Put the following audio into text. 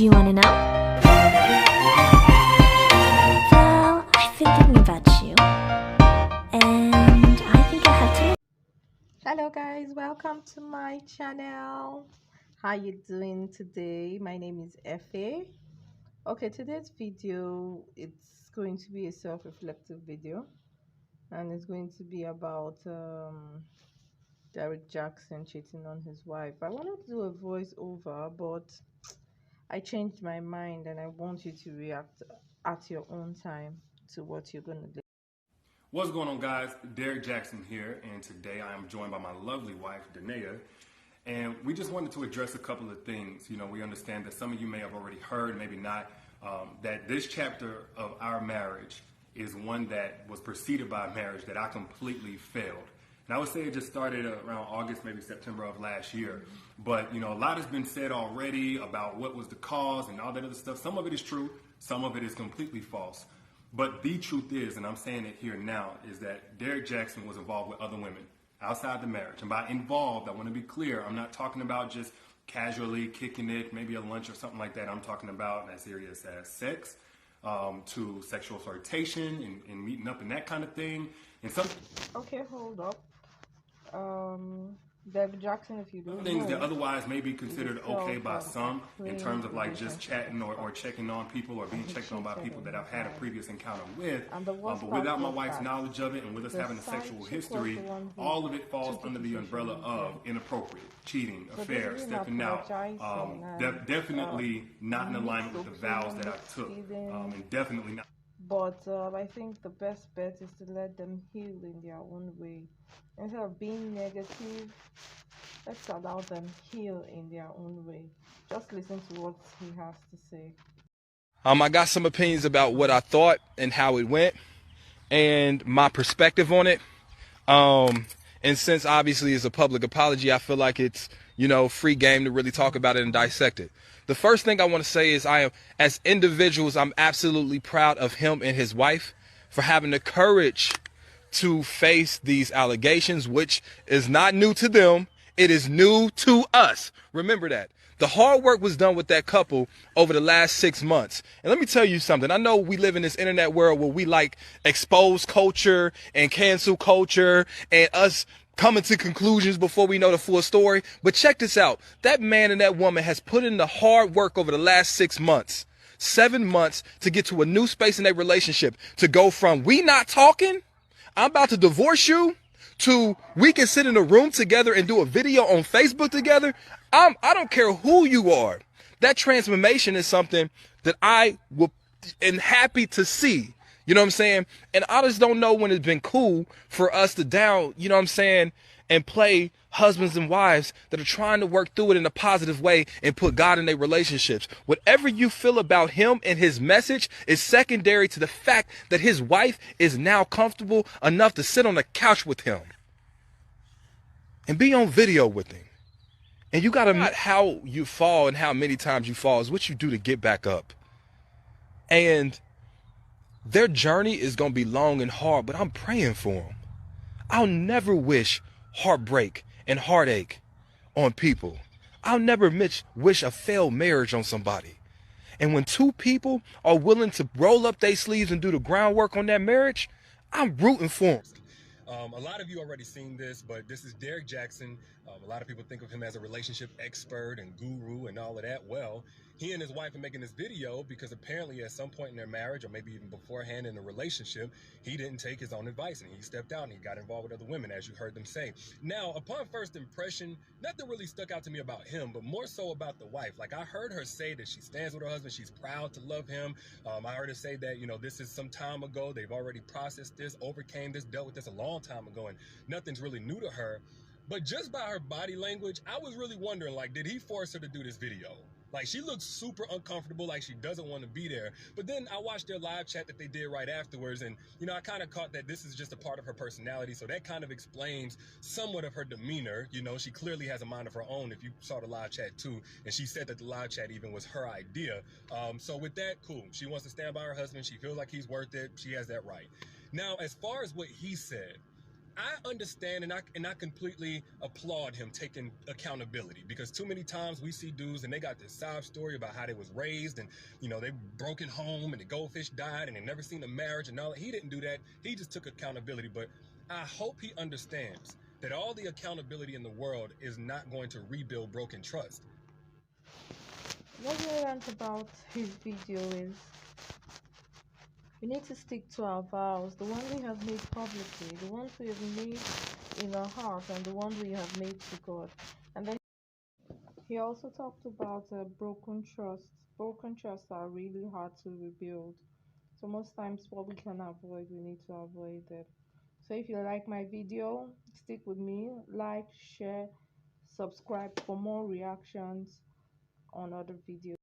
Do you want to know? Well, I've been thinking about you, and I think I have to. Hello guys, welcome to my channel. How you doing today? My name is Effie. Okay, today's video, it's going to be a self-reflective video, and it's going to be about Derrick Jackson cheating on his wife. I wanted to do a voiceover, but I changed my mind, and I want you to react at your own time to what you're going to do. What's going on, guys? Derrick Jackson here, and today I am joined by my lovely wife, Danae, and we just wanted to address a couple of things. You know, we understand that some of you may have already heard, maybe not, that this chapter of our marriage is one that was preceded by a marriage that I completely failed. And I would say it just started around August, maybe September of last year. But, you know, a lot has been said already about what was the cause and all that other stuff. Some of it is true, some of it is completely false. But the truth is, and I'm saying it here now, is that Derrick Jackson was involved with other women outside the marriage. And by involved, I want to be clear, I'm not talking about just casually kicking it, maybe a lunch or something like that. I'm talking about as serious as sex, to sexual flirtation and meeting up and that kind of thing. And some Okay, hold up. Derrick Jackson, if you don't things know, that otherwise may be considered itself okay by has some a in terms of like just relationship. chatting or checking on people or being checked on by people that I've had a previous encounter with. And the worst But part without my was wife's that knowledge of it and with us the having a side sexual chick was history, the one who all of it falls took it under to the social umbrella of media. inappropriate, cheating, So affair, they stepping out. apologizing and, Definitely not in alignment with the mixed vows that I opinions, took, even. and definitely not. But I think the best bet is to let them heal in their own way. Instead of being negative, let's allow them heal in their own way. Just listen to what he has to say. I got some opinions about what I thought and how it went and my perspective on it. And since obviously it's a public apology, I feel like it's, free game to really talk about it and dissect it. The first thing I want to say is as individuals, I'm absolutely proud of him and his wife for having the courage to face these allegations, which is not new to them. It is new to us. Remember that. The hard work was done with that couple over the last 6 months. And let me tell you something. I know we live in this internet world where we like expose culture and cancel culture and us coming to conclusions before we know the full story. But check this out. That man and that woman has put in the hard work over the last 6 months, 7 months to get to a new space in their relationship, to go from we not talking, I'm about to divorce you, to we can sit in a room together and do a video on Facebook together. I don't care who you are. That transformation is something that I am happy to see. You know what I'm saying? And I just don't know when it's been cool for us to down, you know what I'm saying, and play husbands and wives that are trying to work through it in a positive way and put God in their relationships. Whatever you feel about him and his message is secondary to the fact that his wife is now comfortable enough to sit on the couch with him and be on video with him. And you gotta not how you fall and how many times you fall is what you do to get back up. And their journey is gonna be long and hard, but I'm praying for them. I'll never wish heartbreak and heartache on people. I'll never wish a failed marriage on somebody. And when two people are willing to roll up their sleeves and do the groundwork on that marriage, I'm rooting for them. A lot of you already seen this, but this is Derrick Jackson. A lot of people think of him as a relationship expert and guru and all of that. Well, he and his wife are making this video because apparently at some point in their marriage, or maybe even beforehand in the relationship, he didn't take his own advice and he stepped out and he got involved with other women, as you heard them say. Now, upon first impression, nothing really stuck out to me about him, but more so about the wife. Like, I heard her say that she stands with her husband, she's proud to love him. I heard her say that, this is some time ago, they've already processed this, overcame this, dealt with this a long time ago, and nothing's really new to her. But just by her body language, I was really wondering, like, did he force her to do this video? Like, she looks super uncomfortable, like she doesn't want to be there. But then I watched their live chat that they did right afterwards, and, I kind of caught that this is just a part of her personality, so that kind of explains somewhat of her demeanor. She clearly has a mind of her own, if you saw the live chat too, and she said that the live chat even was her idea. So with that, cool. She wants to stand by her husband. She feels like he's worth it. She has that right. Now, as far as what he said, I understand and I completely applaud him taking accountability, because too many times we see dudes and they got this sob story about how they was raised, and they broke it home and the goldfish died and they never seen a marriage and all that. He didn't do that. He just took accountability. But I hope he understands that all the accountability in the world is not going to rebuild broken trust. What we learned about his video is we need to stick to our vows, the ones we have made publicly, the ones we have made in our heart, and the ones we have made to God. And then he also talked about broken trust. Broken trusts are really hard to rebuild. So most times what we can avoid, we need to avoid them. So if you like my video, stick with me, like, share, subscribe for more reactions on other videos.